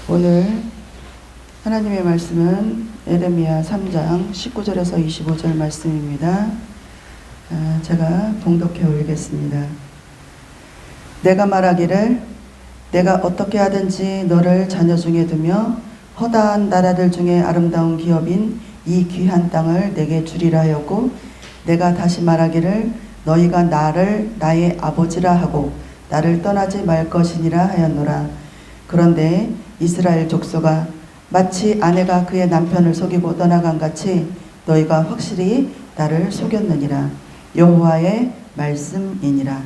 오늘 하나님의 말씀은 에레미야 3장 19절에서 25절 말씀입니다. 제가 봉독해 올리겠습니다. 내가 말하기를 내가 어떻게 하든지 너를 자녀 중에 두며 허다한 나라들 중에 아름다운 기업인 이 귀한 땅을 내게 주리라 하였고, 내가 다시 말하기를 너희가 나를 나의 아버지라 하고 나를 떠나지 말 것이니라 하였노라. 그런데 이스라엘 족속아, 마치 아내가 그의 남편을 속이고 떠나간 같이 너희가 확실히 나를 속였느니라. 여호와의 말씀이니라.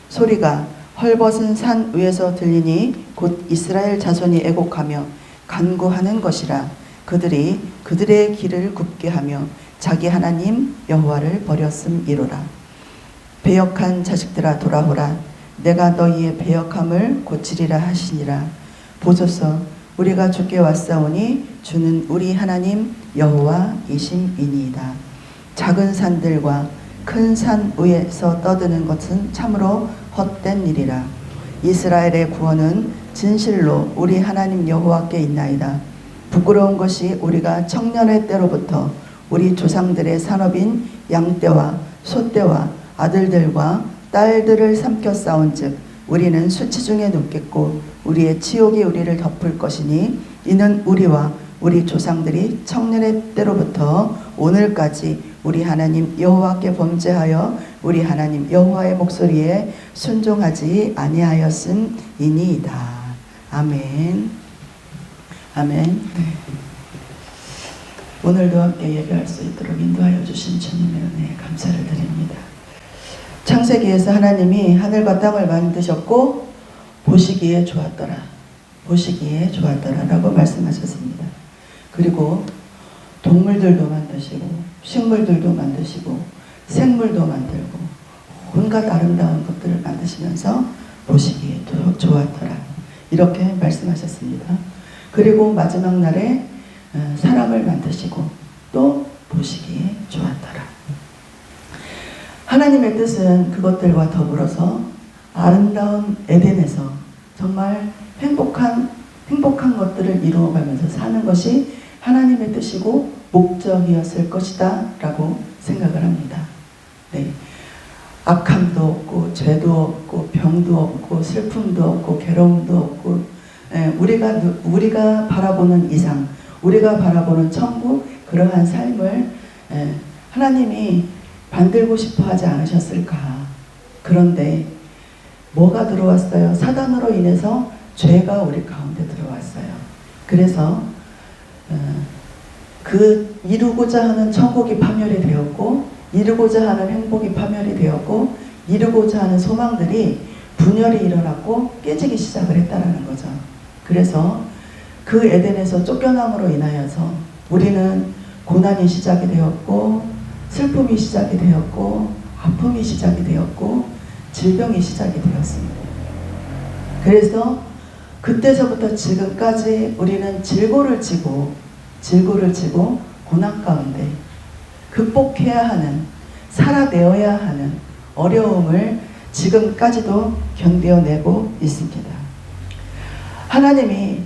소리가 헐벗은 산 위에서 들리니 곧 이스라엘 자손이 애곡하며 간구하는 것이라. 그들이 그들의 길을 굽게 하며 자기 하나님 여호와를 버렸음이로라. 배역한 자식들아 돌아오라. 내가 너희의 배역함을 고치리라 하시니라. 보소서, 우리가 주께 왔사오니 주는 우리 하나님 여호와이심이니이다. 작은 산들과 큰 산 위에서 떠드는 것은 참으로 헛된 일이라. 이스라엘의 구원은 진실로 우리 하나님 여호와께 있나이다. 부끄러운 것이 우리가 청년의 때로부터 우리 조상들의 산업인 양떼와 소떼와 아들들과 딸들을 삼켜 싸운즉 우리는 수치 중에 눕겠고 우리의 치욕이 우리를 덮을 것이니, 이는 우리와 우리 조상들이 청년의 때로부터 오늘까지 우리 하나님 여호와께 범죄하여 우리 하나님 여호와의 목소리에 순종하지 아니하였음이니이다. 아멘. 아멘. 오늘도 함께 예배할 수 있도록 인도하여 주신 주님의 은혜에 감사를 드립니다. 창세기에서 하나님이 하늘과 땅을 만드셨고 보시기에 좋았더라, 보시기에 좋았더라 라고 말씀하셨습니다. 그리고 동물들도 만드시고 식물들도 만드시고 생물도 만들고 온갖 아름다운 것들을 만드시면서 보시기에 좋았더라 이렇게 말씀하셨습니다. 그리고 마지막 날에 사람을 만드시고 또 보시기에 좋았더라. 하나님의 뜻은 그것들과 더불어서 아름다운 에덴에서 정말 행복한 것들을 이루어가면서 사는 것이 하나님의 뜻이고 목적이었을 것이다 라고 생각을 합니다. 네. 악함도 없고 죄도 없고 병도 없고 슬픔도 없고 괴로움도 없고, 우리가 바라보는 이상, 우리가 바라보는 천국, 그러한 삶을 하나님이 만들고 싶어 하지 않으셨을까. 그런데 뭐가 들어왔어요? 사단으로 인해서 죄가 우리 가운데 들어왔어요. 그래서 그 이루고자 하는 천국이 파멸이 되었고, 이루고자 하는 행복이 파멸이 되었고, 이루고자 하는 소망들이 분열이 일어났고 깨지기 시작을 했다는 거죠. 그래서 그 에덴에서 쫓겨남으로 인하여서 우리는 고난이 시작이 되었고, 슬픔이 시작이 되었고, 아픔이 시작이 되었고, 질병이 시작이 되었습니다. 그래서 그때서부터 지금까지 우리는 질고를 지고 고난 가운데 극복해야 하는, 살아내어야 하는 어려움을 지금까지도 견뎌내고 있습니다. 하나님이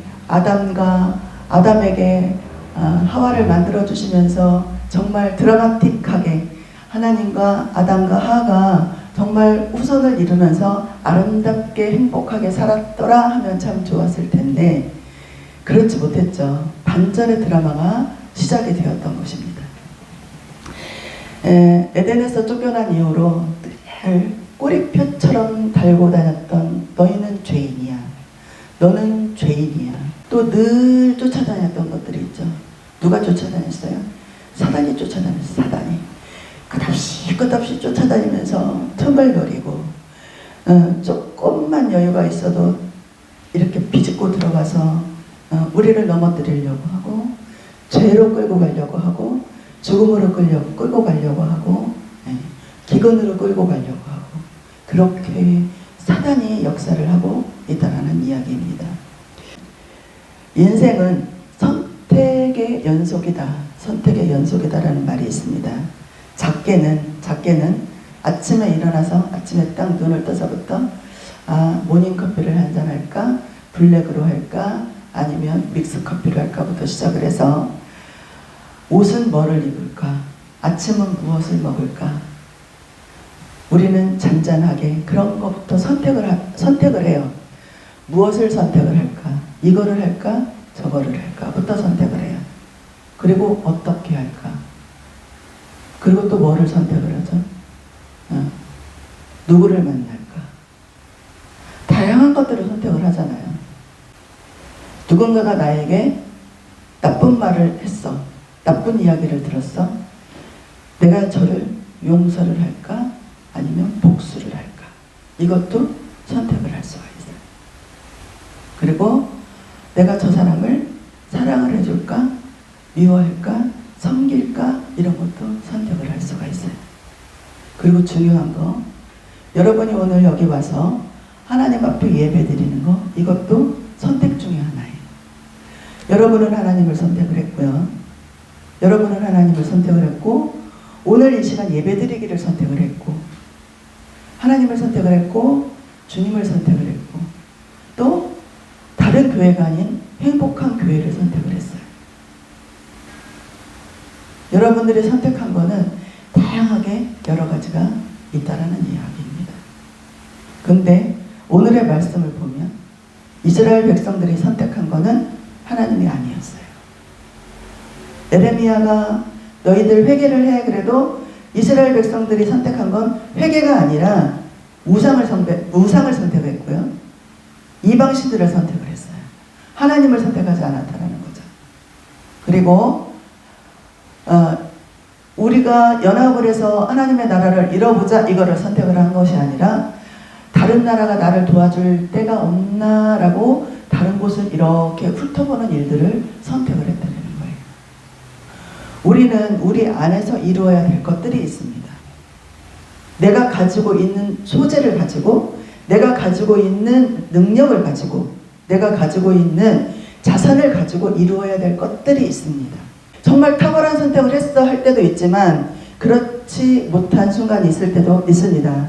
아담에게 하와를 만들어 주시면서 정말 드라마틱하게 하나님과 아담과 하와가 정말 후손을 이루면서 아름답게 행복하게 살았더라 하면 참 좋았을 텐데, 그렇지 못했죠. 반전의 드라마가 시작이 되었던 것입니다. 에덴에서 쫓겨난 이후로 늘 꼬리표처럼 달고 다녔던 너희는 죄인이야, 너는 죄인이야, 또 늘 쫓아다녔던 것들이 있죠. 누가 쫓아다녔어요? 사단이 쫓아다녔어요. 사단이 끝없이 쫓아다니면서 틈을 노리고, 조금만 여유가 있어도 이렇게 비집고 들어가서 우리를 넘어뜨리려고 하고, 죄로 끌고 가려고 하고, 죽음으로 끌고 가려고 하고, 기근으로 끌고 가려고 하고, 그렇게 사단이 역사를 하고 있다는 이야기입니다. 인생은 선택의 연속이다라는 말이 있습니다. 작게는 아침에 일어나서 아침에 딱 눈을 떠서부터 모닝커피를 한잔 할까, 블랙으로 할까, 아니면 믹스커피를 할까부터 시작을 해서 옷은 뭐를 입을까? 아침은 무엇을 먹을까? 우리는 잔잔하게 그런 것부터 선택을 해요. 무엇을 선택을 할까? 이거를 할까? 저거를 할까?부터 선택을 해요. 그리고 어떻게 할까? 그리고 또 뭐를 선택을 하죠? 누구를 만날까? 다양한 것들을 선택을 하잖아요. 누군가가 나에게 나쁜 말을 했어. 나쁜 이야기를 들었어. 내가 저를 용서를 할까? 아니면 복수를 할까? 이것도 선택을 할 수가 있어요. 그리고 내가 저 사람을 사랑을 해줄까? 미워할까? 섬길까? 이런 것도 선택을 할 수가 있어요. 그리고 중요한 거, 여러분이 오늘 여기 와서 하나님 앞에 예배 드리는 거, 이것도 선택 중에 하나예요. 여러분은 하나님을 선택을 했고요. 여러분은 하나님을 선택을 했고, 오늘 이 시간 예배 드리기를 선택을 했고, 하나님을 선택을 했고, 주님을 선택을 했고, 또 다른 교회가 아닌 행복한 교회를 선택을 했어요. 여러분들이 선택한 거는 다양하게 여러 가지가 있다라는 이야기입니다. 근데 오늘의 말씀을 보면 이스라엘 백성들이 선택한 거는 하나님이 아니었어요. 에레미야가 너희들 회개를 해, 그래도 이스라엘 백성들이 선택한 건 회개가 아니라 우상을 선택했고요. 이방신들을 선택을 했어요. 하나님을 선택하지 않았다는 거죠. 그리고 우리가 연합을 해서 하나님의 나라를 이뤄보자, 이거를 선택을 한 것이 아니라 다른 나라가 나를 도와줄 때가 없나라고 다른 곳을 이렇게 훑어보는 일들을 선택을 했다는 거예요. 우리는 우리 안에서 이루어야 될 것들이 있습니다. 내가 가지고 있는 소재를 가지고, 내가 가지고 있는 능력을 가지고, 내가 가지고 있는 자산을 가지고 이루어야 될 것들이 있습니다. 정말 탁월한 선택을 했어 할 때도 있지만 그렇지 못한 순간이 있을 때도 있습니다.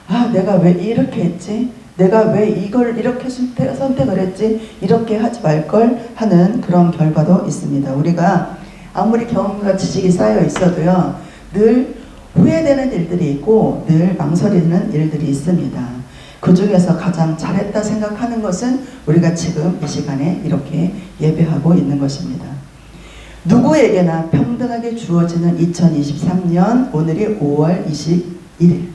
아, 내가 왜 이렇게 했지? 내가 왜 이걸 이렇게 선택을 했지? 이렇게 하지 말걸 하는 그런 결과도 있습니다. 우리가 아무리 경험과 지식이 쌓여 있어도요, 늘 후회되는 일들이 있고 늘 망설이는 일들이 있습니다. 그 중에서 가장 잘했다 생각하는 것은 우리가 지금 이 시간에 이렇게 예배하고 있는 것입니다. 누구에게나 평등하게 주어지는 2023년, 오늘이 5월 21일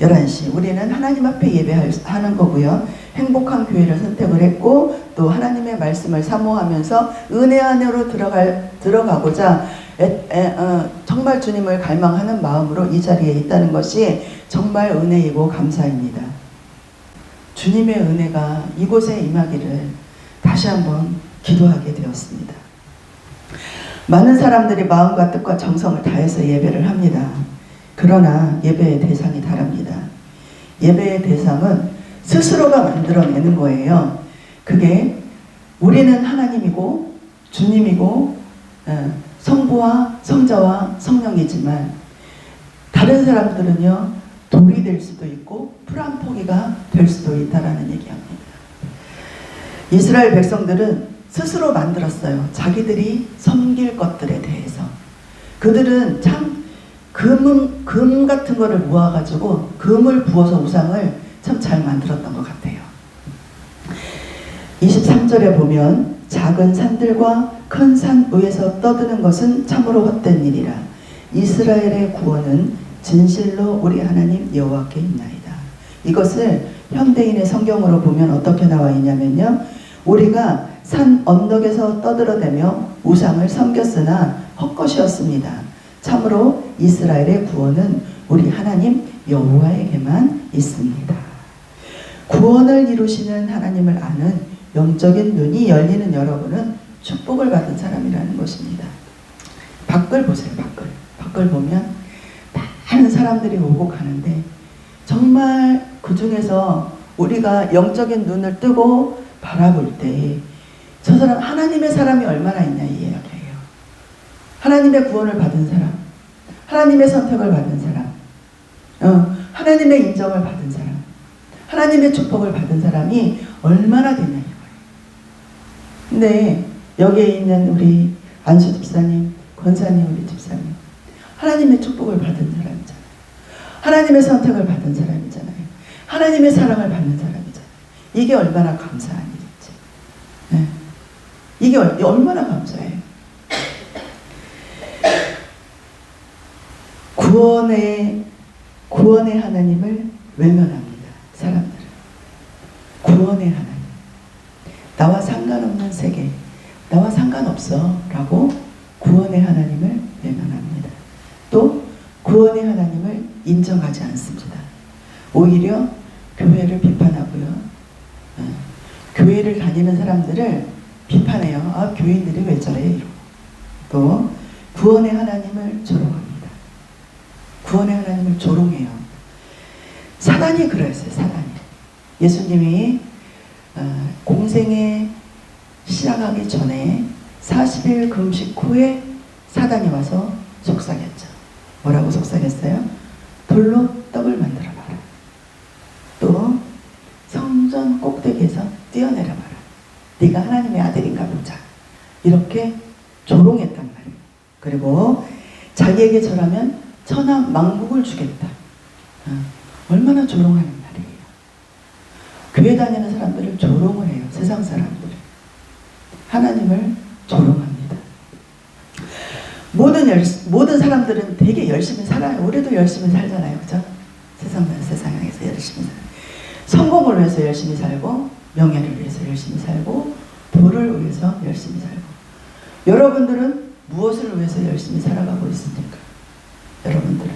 11시 우리는 하나님 앞에 예배하는 거고요. 행복한 교회를 선택을 했고 또 하나님의 말씀을 사모하면서 은혜 안으로 들어가고자 정말 주님을 갈망하는 마음으로 이 자리에 있다는 것이 정말 은혜이고 감사입니다. 주님의 은혜가 이곳에 임하기를 다시 한번 기도하게 되었습니다. 많은 사람들이 마음과 뜻과 정성을 다해서 예배를 합니다. 그러나 예배의 대상이 다릅니다. 예배의 대상은 스스로가 만들어내는 거예요. 그게 우리는 하나님이고 주님이고 성부와 성자와 성령이지만 다른 사람들은요, 돌이 될 수도 있고 풀 한 포기가 될 수도 있다라는 얘기합니다. 이스라엘 백성들은 스스로 만들었어요. 자기들이 섬길 것들에 대해서. 그들은 참 금 같은 거를 모아가지고 금을 부어서 우상을 참 잘 만들었던 것 같아요. 23절에 보면 작은 산들과 큰 산 위에서 떠드는 것은 참으로 헛된 일이라. 이스라엘의 구원은 진실로 우리 하나님 여호와께 있나이다. 이것을 현대인의 성경으로 보면 어떻게 나와 있냐면요, 우리가 산 언덕에서 떠들어대며 우상을 섬겼으나 헛것이었습니다. 참으로 이스라엘의 구원은 우리 하나님 여호와에게만 있습니다. 구원을 이루시는 하나님을 아는 영적인 눈이 열리는 여러분은 축복을 받은 사람이라는 것입니다. 밖을 보세요. 밖을 보면 많은 사람들이 오고 가는데 정말 그 중에서 우리가 영적인 눈을 뜨고 바라볼 때 저 사람, 하나님의 사람이 얼마나 있냐 이 이야기예요. 하나님의 구원을 받은 사람, 하나님의 선택을 받은 사람, 하나님의 인정을 받은 사람, 하나님의 축복을 받은 사람이 얼마나 되냐 이거예요. 근데 여기에 있는 우리 안수 집사님, 권사님, 우리 집사님, 하나님의 축복을 받은 사람이잖아요. 하나님의 선택을 받은 사람이잖아요. 하나님의 사랑을 받는 사람이잖아요. 이게 얼마나 감사한 일인지. 네. 이게 얼마나 감사해요. 구원의 하나님을 외면합니다. 사람들은. 구원의 하나님. 나와 상관없는 세계, 나와 상관없어 라고 구원의 하나님을 외면합니다. 또 구원의 하나님을 인정하지 않습니다. 오히려 교회를 비판하고요. 교회를 다니는 사람들을 비판해요. 아, 교인들이 왜 저래? 이러고. 또 구원의 하나님을 조롱합니다. 구원의 하나님을 조롱해요. 사단이 그랬어요. 사단이. 예수님이 공생에 시작하기 전에 40일 금식 후에 사단이 와서 속삭였죠. 뭐라고 속삭였어요? 돌로 떡을 만들어 봐라. 또 성전 꼭대기에서 뛰어내려 봐라. 네가 하나님의 아들인가 보자. 이렇게 조롱했단 말이에요. 그리고 자기에게 절하면 천하 만국을 주겠다. 얼마나 조롱하는 말이에요. 교회 다니는 사람들을 조롱을 해요. 세상 사람들을. 하나님을 조롱합니다. 모든 사람들은 되게 열심히 살아요. 우리도 열심히 살잖아요. 그죠? 세상에서 열심히 살아요. 성공을 위해서 열심히 살고, 명예를 위해서 열심히 살고, 부를 위해서 열심히 살고. 여러분들은 무엇을 위해서 열심히 살아가고 있습니까? 여러분들은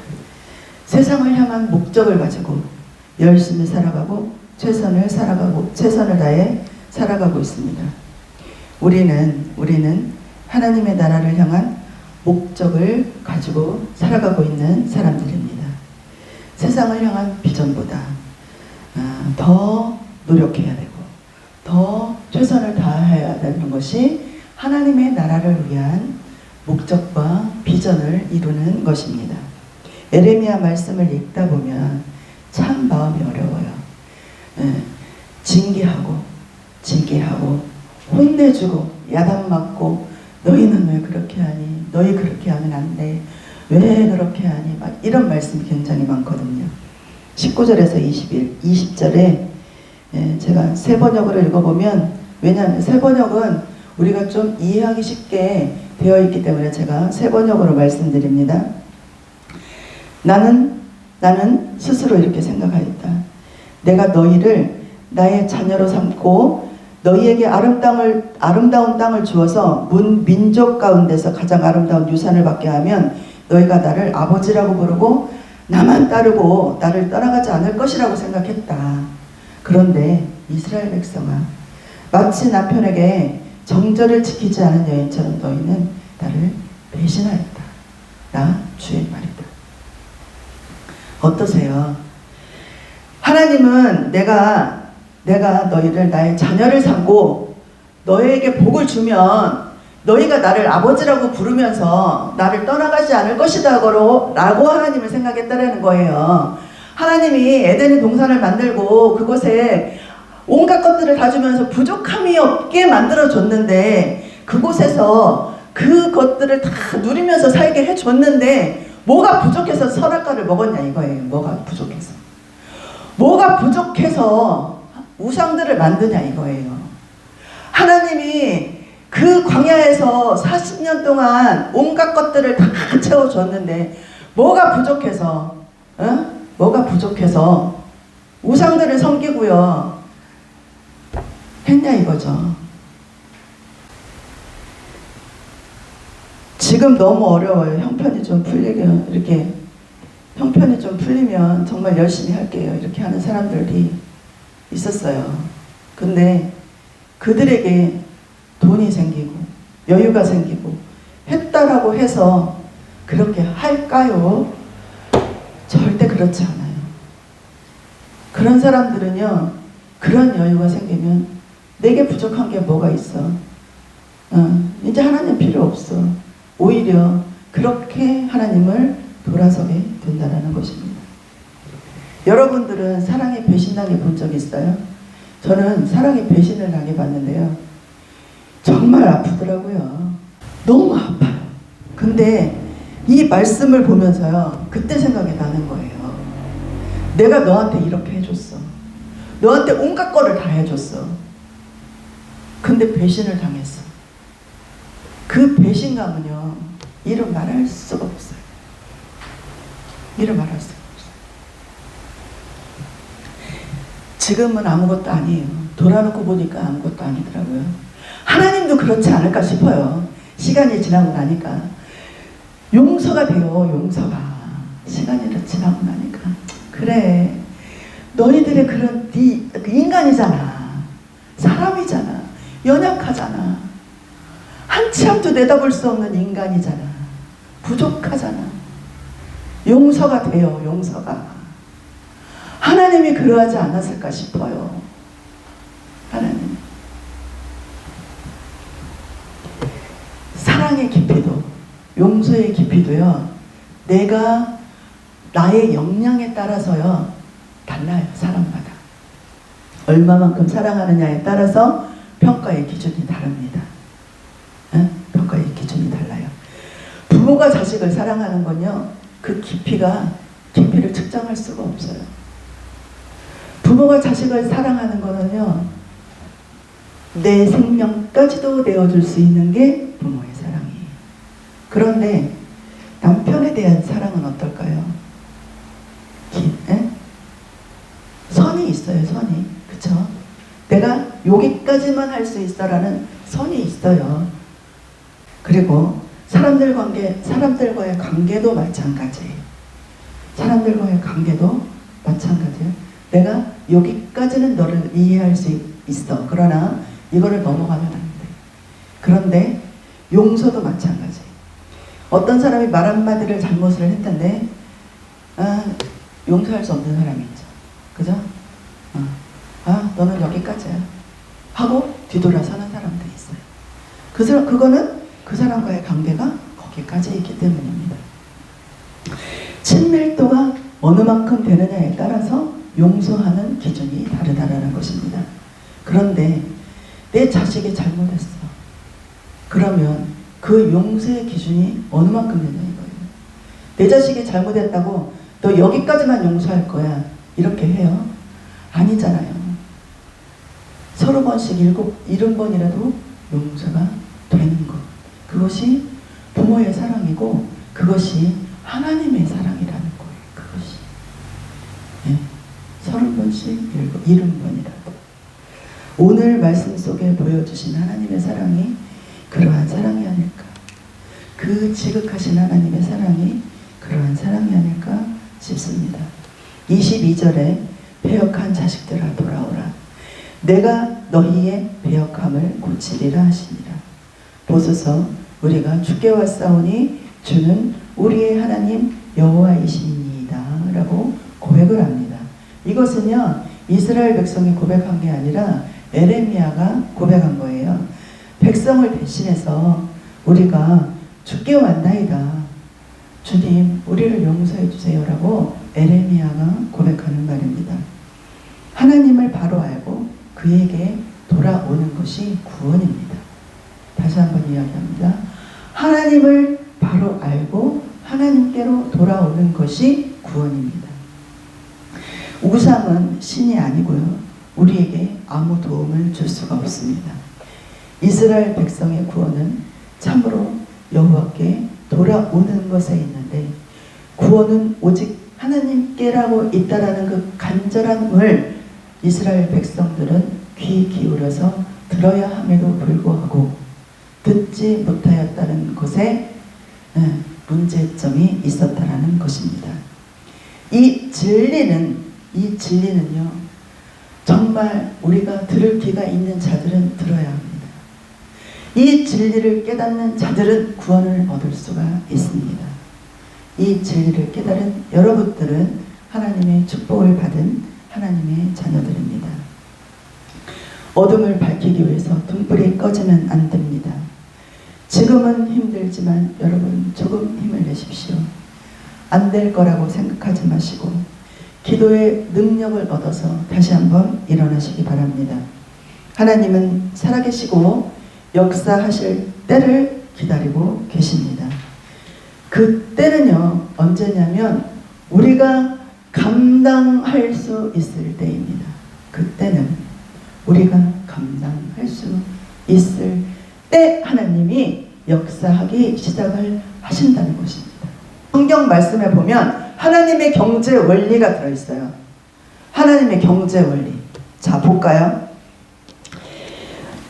세상을 향한 목적을 가지고 열심히 살아가고 최선을 다해 살아가고 있습니다. 우리는 하나님의 나라를 향한 목적을 가지고 살아가고 있는 사람들입니다. 세상을 향한 비전보다 더 노력해야 되고 더 최선을 다해야 되는 것이 하나님의 나라를 위한 목적과 비전을 이루는 것입니다. 에레미야 말씀을 읽다 보면 참 마음이 어려워요. 징계하고 혼내주고 야단 맞고 너희는 왜 그렇게 하니? 너희 그렇게 하면 안 돼. 왜 그렇게 하니? 막 이런 말씀이 굉장히 많거든요. 19절에서 20절에 제가 새 번역을 읽어보면, 왜냐하면 새 번역은 우리가 좀 이해하기 쉽게 되어 있기 때문에 제가 새 번역으로 말씀드립니다. 나는 스스로 이렇게 생각하였다. 내가 너희를 나의 자녀로 삼고 너희에게 아름다운 땅을 주어서 민족 가운데서 가장 아름다운 유산을 받게 하면 너희가 나를 아버지라고 부르고 나만 따르고 나를 떠나가지 않을 것이라고 생각했다. 그런데 이스라엘 백성아, 마치 남편에게 정절을 지키지 않은 여인처럼 너희는 나를 배신하였다. 나 주의 말이다. 어떠세요? 하나님은 내가 너희를 나의 자녀를 삼고 너희에게 복을 주면 너희가 나를 아버지라고 부르면서 나를 떠나가지 않을 것이다 라고 하나님을 생각했다라는 거예요. 하나님이 에덴의 동산을 만들고 그곳에 온갖 것들을 다 주면서 부족함이 없게 만들어줬는데 그곳에서 그것들을 다 누리면서 살게 해줬는데 뭐가 부족해서 선악과를 먹었냐 이거예요. 뭐가 부족해서 우상들을 만드냐 이거예요. 하나님이 그 광야에서 40년 동안 온갖 것들을 다 채워줬는데 뭐가 부족해서 우상들을 섬기고요 했냐 이거죠. 지금 너무 어려워요. 형편이 좀 풀리면 정말 열심히 할게요. 이렇게 하는 사람들이 있었어요. 근데 그들에게 돈이 생기고 여유가 생기고 했다라고 해서 그렇게 할까요? 절대 그렇지 않아요. 그런 사람들은요, 그런 여유가 생기면 내게 부족한 게 뭐가 있어? 이제 하나님 필요 없어. 오히려 그렇게 하나님을 돌아서게 된다는 것입니다. 여러분들은 사랑의 배신당해 본 적 있어요? 저는 사랑의 배신을 당해 봤는데요. 정말 아프더라고요. 너무 아파요. 근데 이 말씀을 보면서요, 그때 생각이 나는 거예요. 내가 너한테 이렇게 해줬어. 너한테 온갖 거를 다 해줬어. 근데 배신을 당했어. 그 배신감은요, 이루 말할 수가 없어요. 이루 말할 수가 없어요. 지금은 아무것도 아니에요. 돌아놓고 보니까 아무것도 아니더라고요. 하나님도 그렇지 않을까 싶어요. 시간이 지나고 나니까. 용서가 돼요. 용서가. 시간이 지나고 나니까. 그래, 너희들의 그런 인간이잖아. 사람이잖아. 연약하잖아. 한치 앞도 내다볼 수 없는 인간이잖아. 부족하잖아. 용서가 돼요. 용서가. 하나님이 그러하지 않았을까 싶어요. 하나님. 사랑의 깊이도, 용서의 깊이도요, 내가 나의 역량에 따라서요, 달라요. 사람마다. 얼마만큼 사랑하느냐에 따라서 평가의 기준이 다릅니다. 응? 평가의 기준이 달라요. 부모가 자식을 사랑하는 건요, 그 깊이를 측정할 수가 없어요. 부모가 자식을 사랑하는 거는요, 내 생명까지도 내어줄 수 있는 게 부모의 사랑이에요. 그런데 남편에 대한 사랑은 어떨까요? 선이 있어요. 선이. 그쵸? 내가 여기까지만 할 수 있어라는 선이 있어요. 그리고 사람들과의 관계도 마찬가지예요. 사람들과의 관계도 마찬가지예요. 내가 여기까지는 너를 이해할 수 있어. 그러나 이거를 넘어가면 안 돼. 그런데 용서도 마찬가지예요. 어떤 사람이 말 한마디를 잘못을 했는데 용서할 수 없는 사람이 있죠. 그죠? 너는 여기까지야 하고 뒤돌아서는 사람도 있어요. 그거는 그 사람과의 관계가 거기까지 있기 때문입니다. 친밀도가 어느 만큼 되느냐에 따라서 용서하는 기준이 다르다라는 것입니다. 그런데 내 자식이 잘못했어. 그러면 그 용서의 기준이 어느 만큼 되냐 이거예요. 내 자식이 잘못했다고 너 여기까지만 용서할 거야 이렇게 해요? 아니잖아요. 30번씩 70번이라도 용서가 되는 것. 그것이 부모의 사랑이고 그것이 하나님의 사랑이라는 거예요. 그것이. 30번씩 70번이라도. 오늘 말씀 속에 보여주신 하나님의 사랑이 그러한 사랑이 아닐까. 그 지극하신 하나님의 사랑이 그러한 사랑이 아닐까 싶습니다. 22절에 배역한 자식들아 돌아오라. 내가 너희의 배역함을 고치리라 하시니라. 보소서 우리가 주께 왔사오니 주는 우리의 하나님 여호와이시니이다 라고 고백을 합니다. 이것은요 이스라엘 백성이 고백한 게 아니라 에레미야가 고백한 거예요. 백성을 대신해서 우리가 주께 왔나이다. 주님 우리를 용서해 주세요 라고 에레미야가 고백하는 말입니다. 하나님을 바로 알고 그에게 돌아오는 것이 구원입니다. 다시 한번 이야기합니다. 하나님을 바로 알고 하나님께로 돌아오는 것이 구원입니다. 우상은 신이 아니고요. 우리에게 아무 도움을 줄 수가 없습니다. 이스라엘 백성의 구원은 참으로 여호와께 돌아오는 것에 있는데 구원은 오직 하나님께라고 있다라는 그 간절함을 이스라엘 백성들은 귀 기울여서 들어야 함에도 불구하고 듣지 못하였다는 것에 문제점이 있었다라는 것입니다. 이 진리는요 정말 우리가 들을 귀가 있는 자들은 들어야 합니다. 이 진리를 깨닫는 자들은 구원을 얻을 수가 있습니다. 이 진리를 깨달은 여러분들은 하나님의 축복을 받은 하나님의 자녀들입니다. 어둠을 밝히기 위해서 등불이 꺼지면 안 됩니다. 지금은 힘들지만 여러분 조금 힘을 내십시오. 안 될 거라고 생각하지 마시고 기도의 능력을 얻어서 다시 한번 일어나시기 바랍니다. 하나님은 살아계시고 역사하실 때를 기다리고 계십니다. 그 때는요, 언제냐면 우리가 감당할 수 있을 때입니다. 그때는 우리가 감당할 수 있을 때 하나님이 역사하기 시작을 하신다는 것입니다. 성경 말씀에 보면 하나님의 경제 원리가 들어있어요. 하나님의 경제 원리. 자, 볼까요?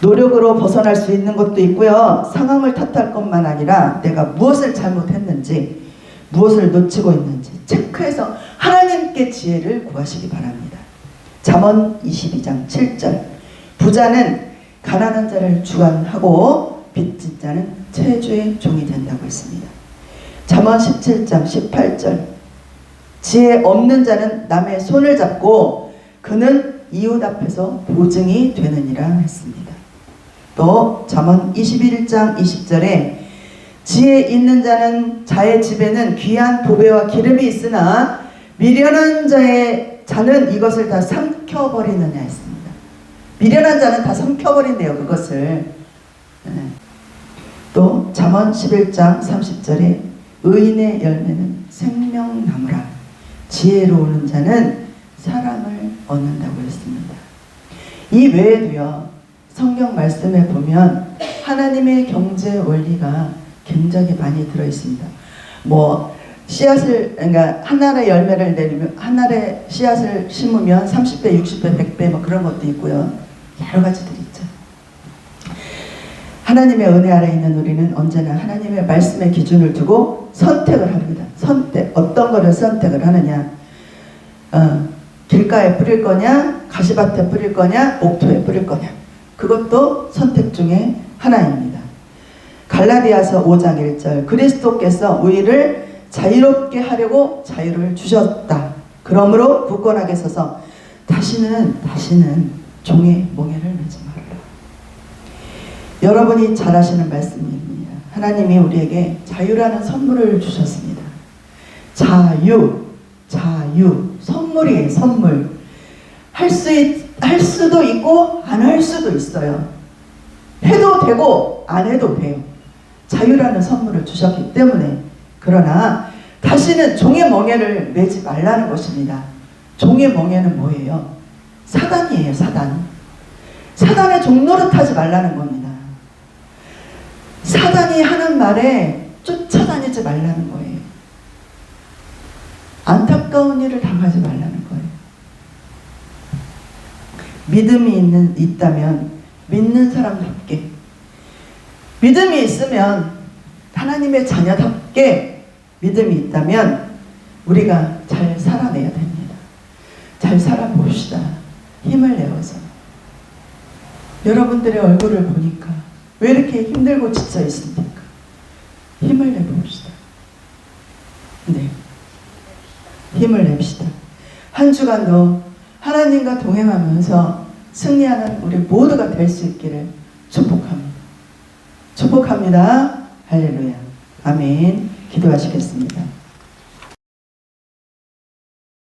노력으로 벗어날 수 있는 것도 있고요. 상황을 탓할 것만 아니라 내가 무엇을 잘못했는지, 무엇을 놓치고 있는지 체크해서 하나님께 지혜를 구하시기 바랍니다. 잠언 22장 7절. 부자는 가난한 자를 주관하고 빚진 자는 채주의 종이 된다고 했습니다. 잠언 17장 18절. 지혜 없는 자는 남의 손을 잡고 그는 이웃 앞에서 보증이 되느니라 했습니다. 또 잠언 21장 20절에 지혜 있는 자는 자의 집에는 귀한 보배와 기름이 있으나 미련한 자는 이것을 다 삼켜버리느냐 했습니다. 미련한 자는 다 삼켜버린대요, 그것을. 또 잠언 11장 30절에 의인의 열매는 생명나무라 지혜로운 자는 사랑을 얻는다고 했습니다. 이 외에도요, 성경 말씀에 보면 하나님의 경제 원리가 굉장히 많이 들어있습니다. 뭐 씨앗을, 그러니까 한 알의 열매를 내리면 한 알의 씨앗을 심으면 30배, 60배, 100배 뭐 그런 것도 있고요. 여러 가지들이 있죠. 하나님의 은혜 아래 있는 우리는 언제나 하나님의 말씀의 기준을 두고 선택을 합니다. 선택. 어떤 것을 선택을 하느냐. 길가에 뿌릴 거냐, 가시밭에 뿌릴 거냐, 옥토에 뿌릴 거냐. 그것도 선택 중에 하나입니다. 갈라디아서 5장 1절. 그리스도께서 우리를 자유롭게 하려고 자유를 주셨다. 그러므로 굳건하게 서서 다시는 종의 몽해를 매지 말라. 여러분이 잘 아시는 말씀입니다. 하나님이 우리에게 자유라는 선물을 주셨습니다. 자유, 선물이에요, 선물. 할 수도 있고 안 할 수도 있어요. 해도 되고 안 해도 돼요. 자유라는 선물을 주셨기 때문에. 그러나 다시는 종의 멍에를 매지 말라는 것입니다. 종의 멍에는 뭐예요? 사단이에요, 사단. 사단의 종노릇하지 말라는 겁니다. 사단이 하는 말에 쫓아다니지 말라는 거예요. 안타까운 일을 당하지 말라는 거예요. 믿음이 있다면 믿는 사람답게, 믿음이 있으면 하나님의 자녀답게 믿음이 있다면 우리가 잘 살아내야 됩니다. 잘 살아봅시다. 힘을 내어서. 여러분들의 얼굴을 보니까 왜 이렇게 힘들고 지쳐 있습니까? 힘을 내봅시다. 네, 힘을 냅시다. 한 주간도 하나님과 동행하면서 승리하는 우리 모두가 될 수 있기를 축복합니다. 축복합니다. 할렐루야. 아멘. 기도하시겠습니다.